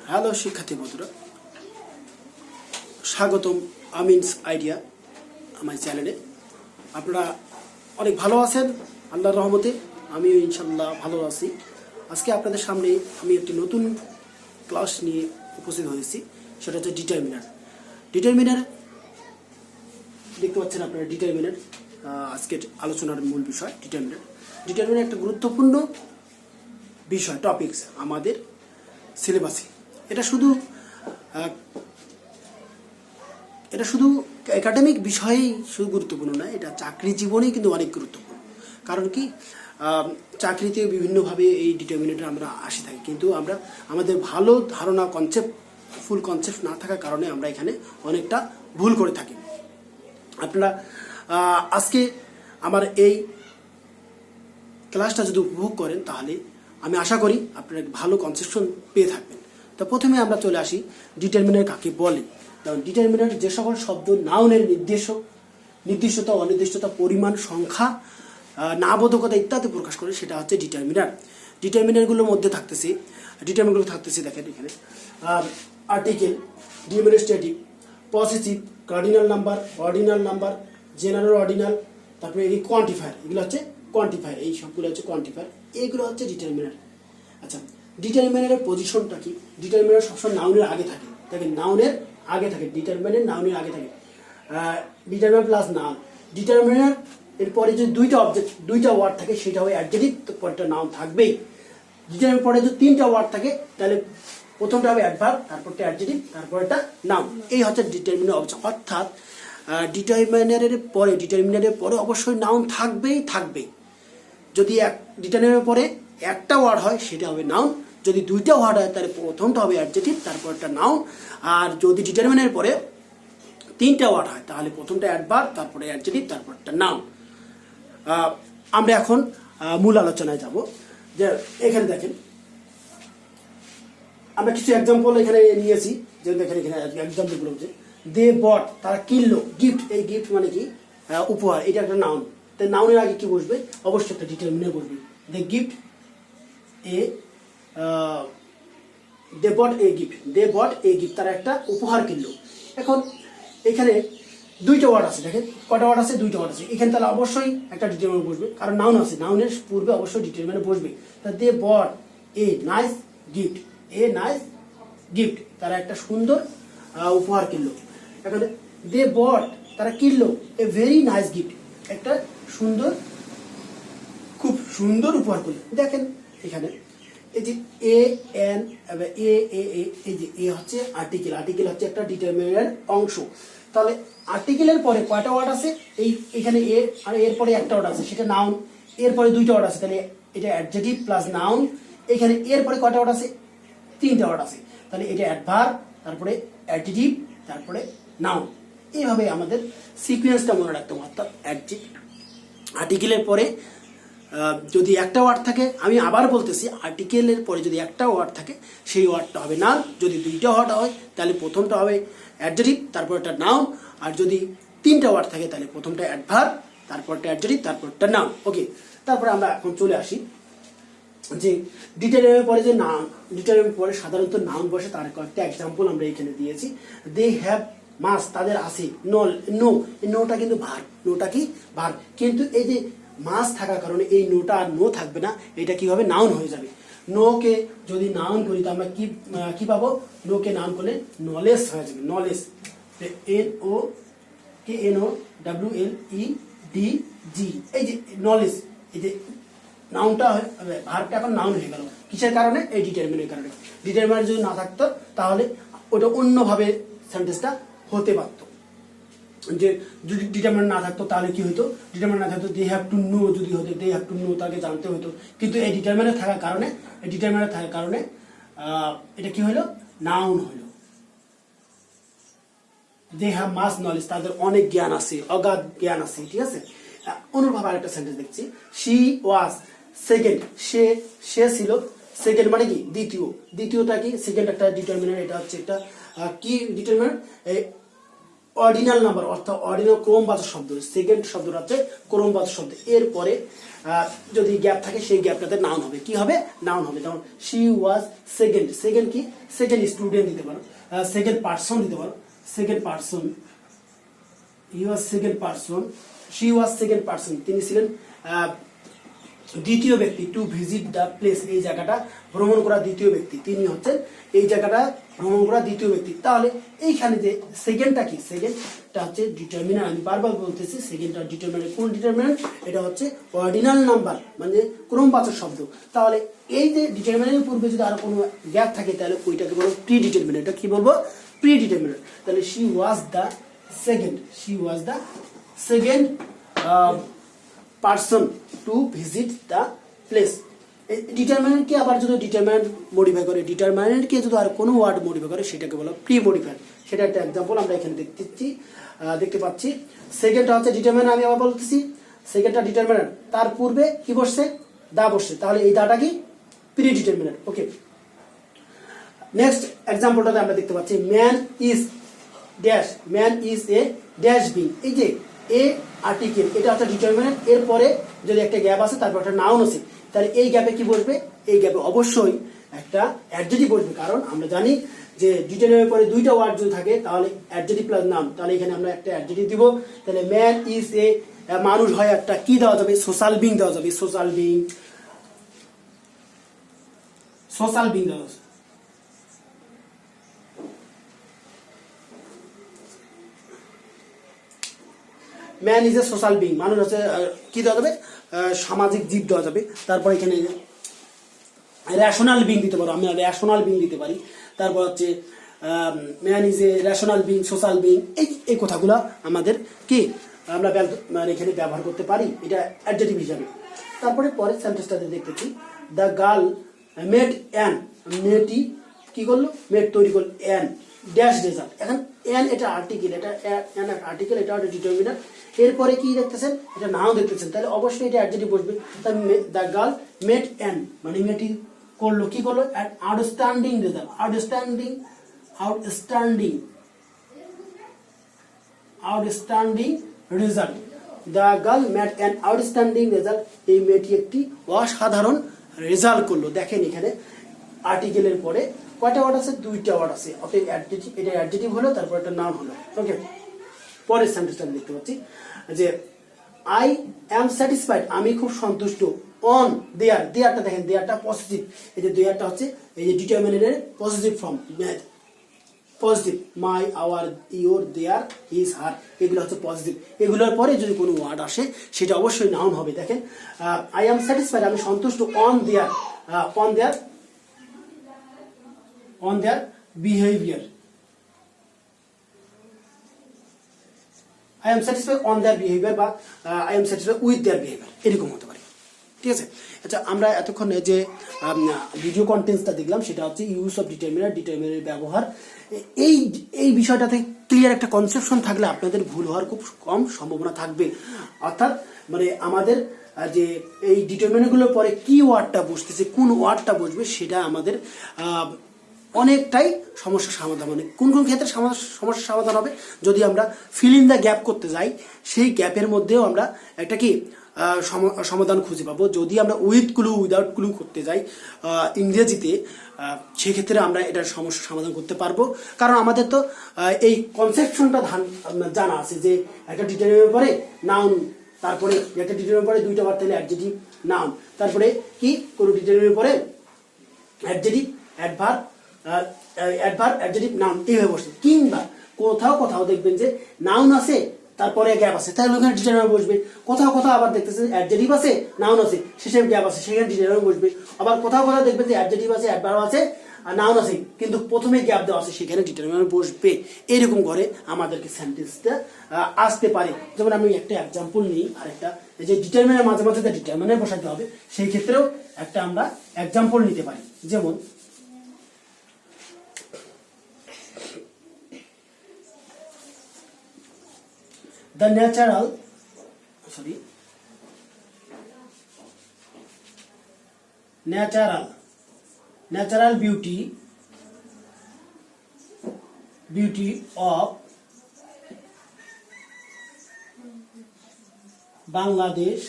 Hello শিক্ষার্থী বন্ধুরা, স্বাগতম আমিনস আইডিয়া আমার চ্যানেলে। আপনারা অনেক ভালো আছেন আল্লাহর রহমতে, আমিও ইনশাল্লাহ ভালো আছি। আজকে আপনাদের সামনে আমি একটি নতুন ক্লাস নিয়ে উপস্থিত হয়েছি, সেটা হচ্ছে ডিটারমিনার দেখতে পাচ্ছেন আপনারা। ডিটারমিনার আজকের আলোচনার মূল বিষয়। ডিটারমিনার একটা গুরুত্বপূর্ণ বিষয়, টপিকস আমাদের সিলেবাসে। এটা শুধু একাডেমিক বিষয়েই শুধু গুরুত্বপূর্ণ না, এটা চাকরি জীবনেই কিন্তু অনেক গুরুত্বপূর্ণ। কারণ কি, চাকরিতে বিভিন্নভাবে এই ডিটারমিনেটর আমরা আসে থাকি, কিন্তু আমরা আমাদের ভালো ধারণা ফুল কনসেপ্ট না থাকার কারণে আমরা এখানে অনেকটা ভুল করে থাকি। আপনারা আজকে আমার এই ক্লাসটা যদি উপভোগ করেন, তাহলে আমি আশা করি আপনারা ভালো কনসেপশন পেয়ে থাকবেন। তো প্রথমে আমরা চলে আসি ডিটারমিনার কাকে বলে। কারণ ডিটারমিনার যে সকল শব্দ নাউনের নির্দিষ্টতা, অনির্দিষ্টতা, পরিমাণ, সংখ্যা, নাবোধকতা ইত্যাদি প্রকাশ করে, সেটা হচ্ছে ডিটারমিনার। ডিটারমিনারগুলোর মধ্যে থাকতেছে দেখেন এখানে article, demonstrative, possessive, cardinal number, ordinal number, general ordinal, তারপরে এই কোয়ান্টিফায়ার, এগুলো হচ্ছে কোয়ান্টিফায়ার, এই সবগুলো হচ্ছে কোয়ান্টিফায়ার, এইগুলো হচ্ছে ডিটারমিনার। আচ্ছা, ডিটারমিনারের পজিশনটা কি? ডিটারমিনার সবসময় নাউনের আগে থাকে। দেখেন, নাউনের আগে থাকে, ডিটারমিনার নাউনের আগে থাকে। Determiner plus noun. ডিটারমিনার এরপরে যদি দুইটা ওয়ার্ড থাকে, সেটা হয় অ্যাডজেক্টিভ, তো পরেরটা নাউন থাকবেই। ডিটারমিনার পরে যদি তিনটা ওয়ার্ড থাকে, তাহলে প্রথমটা হবে অ্যাডভার্ব, তারপরটা অ্যাডজেক্টিভ, তারপরটা নাউন। এই হচ্ছে ডিটারমিনার অবস্থা। অর্থাৎ ডিটারমিনারের পরে অবশ্যই নাউন থাকবেই। যদি ডিটারমিনারের পরে একটা ওয়ার্ড হয়, সেটা হবে নাউন। যদি দুইটা ওয়ার্ড হয়, তাহলে প্রথমটা হবে অ্যাডজেক্টিভ, তারপরটা নাউন। আর যদি ডিটারমিনারের পরে তিনটা ওয়ার্ড হয়, তাহলে প্রথমটা অ্যাডভার্ব, তারপরে অ্যাডজেক্টিভ, তারপরটা নাউন। আমরা এখন মূল আলোচনায় যাব। যে এখানে দেখেন, আমরা কিছু এক্সাম্পল এখানে নিয়েছি। যে দেখেন এখানে এক্সাম্পলগুলো হচ্ছে দে বট, তারা কিনলো। গিফট, এই গিফট মানে কি? উপহার। এটা একটা নাউন। তাই নাউনের আগে কি বসবে? অবশ্যই একটা ডিটারমিনার বসবে। দে gift they bot a gift, তারা একটা উপহার কিনলো। এখন এখানে দুইটা ওয়ার্ড আছে। দেখেন কটা ওয়ার্ড আছে? দুইটা ওয়ার্ড আছে। এখানে তাহলে অবশ্যই একটা ডিটারমিনার বসবে, কারণ নাউন আছে। নাউনের পূর্বে অবশ্যই ডিটারমিনার বসবে। তা দে বট এ নাইস গিফট, তারা একটা সুন্দর উপহার কিনলো। এখন দে বট, তারা কিনলো এ ভেরি নাইস গিফট, একটা খুব সুন্দর উপহার কিনলো। দেখেন এখানে এই যে এই যে এ হচ্ছে আর্টিকেল হচ্ছে একটা ডিটারমিনার অংশ। তাহলে আর্টিকেলের পরে কয়টা ওয়ার্ড আছে? এখানে এ, আর এরপরে একটা ওয়ার্ড আছে, সেটা নাউন। এরপরে দুইটা ওয়ার্ড আছে, তাহলে এটা অ্যাডজেক্টিভ প্লাস নাউন। এখানে এরপরে কয়টা ওয়ার্ড আছে? তিনটা ওয়ার্ড আছে, তাহলে এটা অ্যাডভার্ব, তারপরে অ্যাডজেক্টিভ, তারপরে নাউন। এইভাবে আমাদের সিকোয়েন্সটা মনে রাখতে হবে। অর্থাৎ আর্টিকেলের পরে যদি একটা ওয়ার্ড থাকে, আমি আবার বলতেছি, আর্টিকেলের পরে যদি একটা ওয়ার্ড থাকে, সেই ওয়ার্ডটা হবে নাউন। যদি দুইটা ওয়ার্ড হয়, তাহলে প্রথমটা হবে অ্যাডজেক্টিভ, তারপরটা নাউন। আর যদি তিনটা ওয়ার্ড থাকে, তাহলে প্রথমটা অ্যাডভার্ব, তারপরটা অ্যাডজেক্টিভ, তারপরটা নাউন। ওকে, তারপরে আমরা এখন চলে আসি যে ডিটারমিনারের পরে যে নাউন, ডিটারমিনারের পরে সাধারণত নাউন বসে। তার কয়েকটা এক্সাম্পল আমরা এখানে দিয়েছি। দে হ্যাভ মাস, তাদের আছে। নোটা কিন্তু ভার্ব। নোটা কি? ভার্ব। কিন্তু এই যে মাস থাকার কারণে এই নোটা আর নো থাকবে না, এটা কি হবে? নাউন হয়ে যাবে। নোকে যদি নাউন করি, তো আমরা কি পাবো? নোকে নাউন করলে নলেজ হয়ে যাবে। নলেজ, NOWLEDG, এই যে নলেজ, এই যে নাউনটা ভার্বটা এখন নাউন হয়ে গেল। কিসের কারণে? এই ডিটারমিনারের কারণে। ডিটারমিনার যদি না থাকতো, তাহলে ওটা অন্যভাবে সেন্টেন্সটা হতে পারত। যে যদি ডিটারমিনার না থাকতো, তাহলে কি হতো? ডিটারমিনার না থাকতো, দে হ্যাভ টু নো যদি হতো, দে হ্যাভ টু নো, তাকে জানতে হতো। কিন্তু এই ডিটারমিনার থাকার কারণে এটা কি হলো? নাউন হলো। দে হ্যাভ মাস নলেজ, তাদের অনেক জ্ঞান আছে, অগাধ জ্ঞান আছে। ঠিক আছে। অনুরূপভাবে আরেকটা সেন্টেন্স দেখছি, শি ওয়াজ সেকেন্ড, সে ছিল। সেকেন্ড মানে কি? দ্বিতীয়টা কি? সেকেন্ড একটা ডিটারমিনার। এটা হচ্ছে একটা কি ডিটারমিনার? অর্ডিনাল নাম্বার অর্থাৎ অর্ডিনাল ক্রমবাচক শব্দ, সেকেন্ড শব্দটা হচ্ছে ক্রমবাচক শব্দ। এরপরে যদি গ্যাপ থাকে সেই গ্যাপটাতে নাউন হবে, কি হবে? নাউন হবে। যেমন শি ওয়াজ সেকেন্ড, সেকেন্ড কি? সেকেন্ড স্টুডেন্ট দিতে পারো, সেকেন্ড পার্সন দিতে পারো, second person, he was second person, she was second person, তিনি ছিলেন দ্বিতীয় ব্যক্তি। টু ভিজিট দ্য প্লেস, এই জায়গাটা ভ্রমণ করা দ্বিতীয় ব্যক্তি, তিনি হচ্ছেন এই জায়গাটা ভ্রমণ করা দ্বিতীয় ব্যক্তি। তাহলে এইখানে যে সেকেন্ডটা কি? সেকেন্ডটা হচ্ছে ডিটারমিনার। আমি বারবার বলতেছি সেকেন্ডটা ডিটারমিনার। কোন ডিটারমিনার? এটা হচ্ছে অর্ডিনাল নাম্বার, মানে ক্রমবাচক শব্দ। তাহলে এই যে ডিটারমিনারের পূর্বে যদি আর কোনো গ্যাপ থাকে তাহলে ওইটাকে বলবো প্রি ডিটারমিনার। এটা কি বলবো? Pre determiner. তাহলে she was the second, she was the second person to visit the place. ডিটারমিনেন্টকে আবার যদি ডিটারমিনেন্ট মডিফাই করে, ডিটারমিনেন্টকে যদি আর কোনো ওয়ার্ড মডিফাই করে সেটাকে বলা প্রি মডিফাই। সেটা একটা এক্সাম্পল আমরা এখানে দেখতে পাচ্ছি। সেকেন্ডটা হচ্ছে ডিটারমিনেন্ট, আমি আবার বলতেছি সেকেন্ডটা ডিটারমিনেন্ট, তার পূর্বে কি বসছে? দা বসছে, তাহলে এই দাটা কি? Pre determinant. ওকে, নেক্সট এক্সাম্পলটাতে আমরা দেখতে পাচ্ছি man is dash, man is a dash being. এই যে এ আর্টিকেল, এটা হচ্ছে ডিটারমিনেন্ট, এরপরে যদি একটা গ্যাপ আছে তারপর একটা নাউন আছে, তাহলে এই গ্যাপে কি বসবে? এই গ্যাপে অবশ্যই একটা অ্যাডজেক্টিভ বসবে। কারণ আমরা জানি যে ডিটারমিনেন্টের পরে দুইটা ওয়ার্ড যদি থাকে তাহলে অ্যাডজেক্টিভ প্লাস নাউন, তাহলে এখানে আমরা একটা অ্যাডজেক্টিভ দিব। তাহলে ম্যান ইজ এ, মানুষ হয় একটা, কি দেওয়া যাবে? সোশ্যাল বিং দেওয়া যাবে, সোশ্যাল বিং, সোশ্যাল বিং দেওয়া যাবে। Man is A social being, মানুষ হচ্ছে কি দেওয়া যাবে? সামাজিক জীব দেওয়া যাবে। তারপর এখানে রেশনাল বিং দিতে পারো, আমি রেশনাল বিং দিতে পারি। তারপর হচ্ছে man is A rational being, social being, এই কথাগুলো আমাদের কি আমরা মানে এখানে ব্যবহার করতে পারি, এটা অ্যাডজেক্টিভ হিসাবে। তারপরে পরের সেন্টেন্সটাতে দেখতেছি দ্য গার্ল মেড অ্যান, মেয়েটি কি করলো? মেড তৈরি করলো অ্যান ড্যাশ রেজাল্ট। এখন অ্যান এটা আর্টিকেল, এটা অ্যান আর্টিকেল, এটা একটা ডিটারমিনার। এরপরে কি দেখতেছেন? এটা নাও দেখতেছেন, তাহলে অবশ্যই এটা অ্যাডজেক্টিভ বসবে। দ্য গার্ল মেড অ্যান, মানে মেয়েটি করলো, কি করলো? Outstanding result, outstanding, outstanding, outstanding result. The girl made an outstanding result, এই মেয়েটি একটি অসাধারণ রেজাল্ট করলো। দেখেন এখানে আর্টিকেলের পরে কয়টা ওয়ার্ড আছে? দুইটা ওয়ার্ড আছে, অতএব অ্যাডজেক্টিভ, এটা অ্যাডজেক্টিভ হলো, তারপর একটা নাউন হলো। ওকে, পরের সেন্টেন্সটা দেখতে পাচ্ছি যে আই অ্যাম স্যাটিসফাইড, আমি খুব সন্তুষ্ট। অন দেয়ার, দেয়ারটা দেখেন, দেয়ারটা পজিটিভ, এই যে দেয়ারটা হচ্ছে এই যে ডিটারমিনেন্টের positive form, positive, my, our, your, their, his, her, এগুলো হচ্ছে পজিটিভ। এগুলোর পরে যদি কোনো ওয়ার্ড আসে সেটা অবশ্যই নাউন হবে। দেখেন আই অ্যাম স্যাটিসফাইড, আমি সন্তুষ্ট। On their, on their, on their behaviour, I am satisfied on their behaviour, বা I am satisfied with their behaviour, এরকম হতে পারে। ঠিক আছে? আচ্ছা, আমরা এতক্ষণে যে ভিডিও কন্টেন্টসটা দেখলাম সেটা হচ্ছে ইউজ অফ ডিটারমিনার, ডিটারমিনারের ব্যবহার। এই বিষয়টাতে ক্লিয়ার একটা কনসেপশন থাকলে আপনাদের ভুল হওয়ার খুব কম সম্ভাবনা থাকবে। অর্থাৎ মানে আমাদের যে এই ডিটারমিনারগুলোর পরে কি ওয়ার্ডটা বসতেছে, কোন ওয়ার্ডটা বসবে, সেটা আমাদের অনেকটাই সমস্যার সমাধান। মানে কোন কোন ক্ষেত্রে সমস্যার সমাধান হবে? যদি আমরা ফিল ইন দ্য গ্যাপ করতে যাই, সেই গ্যাপের মধ্যেও আমরা একটা কি সমাধান খুঁজে পাবো। যদি আমরা উইথ ক্লু উইদাউট ক্লু করতে যাই ইংরেজিতে, সেক্ষেত্রে আমরা এটার সমস্যার সমাধান করতে পারবো। কারণ আমাদের তো এই কনসেপশনটা জানা আছে যে একটা ডিটারমিনারের পরে নাউন, তারপরে একটা ডিটারমিনারের পরে দুইটা বার তাহলে অ্যাডজেক্টিভ, নাউন, তারপরে কি কোনো ডিটারমিনারের পরে adjective, adverb, adverb, adjective, noun, এইভাবে বসে। কিংবা কোথাও কোথাও দেখবেন যে নাউন আছে তারপরে গ্যাপ আছে, তাহলে ওখানে ডিটারমিনার বসবে। কোথাও কোথাও আবার দেখতেছেন অ্যাডজেক্টিভ আছে, নাউন আছে, শেষে গ্যাপ আছে, সেখানে ডিটারমিনার বসবে। আবার কোথাও কোথাও দেখবেন যে অ্যাডজেক্টিভ আছে, অ্যাডভার্ব আছে আর নাউন আছে, কিন্তু প্রথমে গ্যাপ দেওয়া আছে, সেখানে ডিটারমিনার বসবে। এরকম করে আমাদেরকে সেন্টেন্সটা আসতে পারে। যেমন আমি একটা এক্সাম্পল নিই, আর একটা যে ডিটারমিনার মাঝে মাঝে ডিটারমিনার বসাতে হবে, সেই ক্ষেত্রেও একটা আমরা এক্সাম্পল নিতে পারি। যেমন the natural beauty of Bangladesh,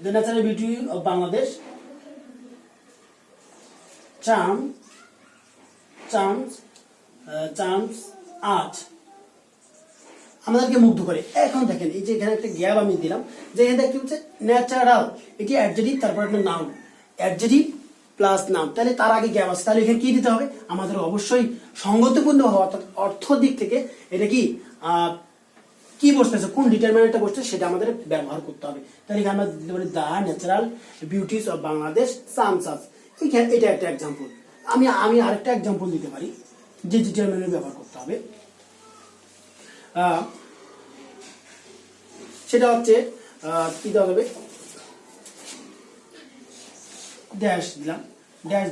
the natural beauty of Bangladesh, charms art আমাদেরকে মুগ্ধ করে। এখন দেখেন এই যে এখানে একটা গ্যাপ আমি দিলাম, যে এখানে কি হচ্ছে ন্যাচারাল, এটি অ্যাডজেক্টিভ তারপর একটা নাউন, অ্যাডজেক্টিভ প্লাস নাউন, তাহলে তার আগে গ্যাপ আছে, তাহলে এখানে কি দিতে হবে, আমাদের অবশ্যই সঙ্গতিপূর্ণ হওয়া, অর্থাৎ অর্থ দিক থেকে এটা কি বসতেছে, কোন ডিটারমিনেন্টটা বসছে সেটা আমাদের ব্যবহার করতে হবে। তাহলে এখানে আমরা দিতে পারি the natural beauties of Bangladesh charms us, এটা একটা এক্সাম্পল। আমি আরেকটা এক্সাম্পল দিতে পারি যে ডিটারমিনেন্ট ব্যবহার করতে হবে, সেটা হচ্ছে কি দেওয়া যাবে, ড্যাশ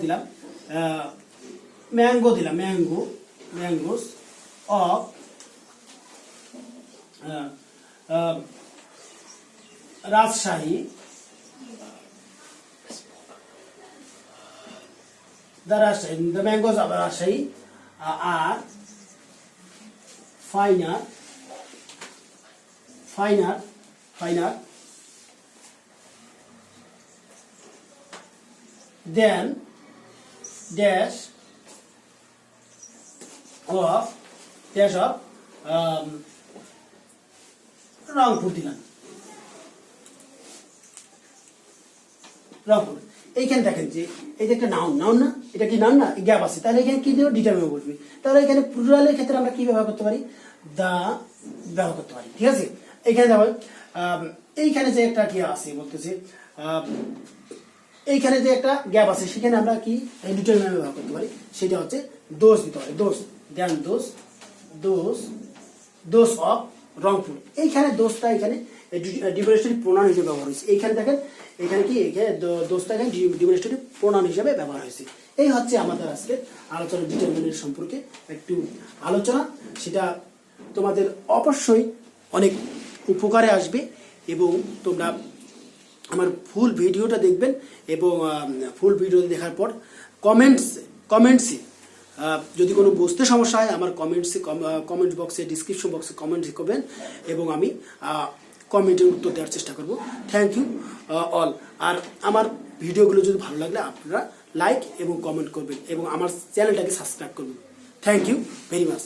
দিলাম ম্যাঙ্গো দিলাম, mangoes of Rajshahi, the mangoes of Rajshahi are finer than dash of Rangpur দিলাম, রংপুর। এইখানে দেখেন যে এই যে একটা নাউন না, এটা কি নাউন না, গ্যাপ আছে, তাহলে এখানে কি দেবো, ডিটারমিনেন্ট বসবে। তাহলে এখানে প্লুরালের ক্ষেত্রে আমরা কি ব্যবহার করতে পারি, দা ব্যবহার করতে পারি, ঠিক আছে। এইখানে দেখো এইখানে যে একটা কি আছে বলতেছে, এইখানে যে একটা গ্যাপ আছে, সেখানে আমরা কি ডিটারমিনেন্ট ব্যবহার করতে পারি, সেটা হচ্ছে দোষ দিতে পারি, দোষ অফ রংপুর। এইখানে দোষটা এখানে ডিমনস্ট্রেটিভ প্রোনাউন হিসেবে ব্যবহার হয়েছে। এইখানে দেখেন এখানে কি দোষটা এখানে ডিমনস্ট্রেটিভ প্রোনাউন হিসেবে ব্যবহার হয়েছে। এই হচ্ছে আমাদের আজকে আলোচনা ডিটারমিনেন্ট সম্পর্কে একটু আলোচনা, সেটা তোমাদের অবশ্যই অনেক উপকারে আসবে এবং তোমরা আমার ফুল ভিডিওটা দেখবেন এবং ফুল ভিডিও দেখার পর কমেন্টসে যদি কোনো বুঝতে সমস্যা হয় আমার কমেন্ট বক্সে, ডিসক্রিপশন বক্সে কমেন্ট করবেন এবং আমি কমেন্টের উত্তর দেওয়ার চেষ্টা করব। Thank you all. আর আমার ভিডিওগুলো যদি ভালো লাগলে আপনারা লাইক এবং কমেন্ট করবেন এবং আমার চ্যানেলটাকে সাবস্ক্রাইব করবেন। Thank you very much.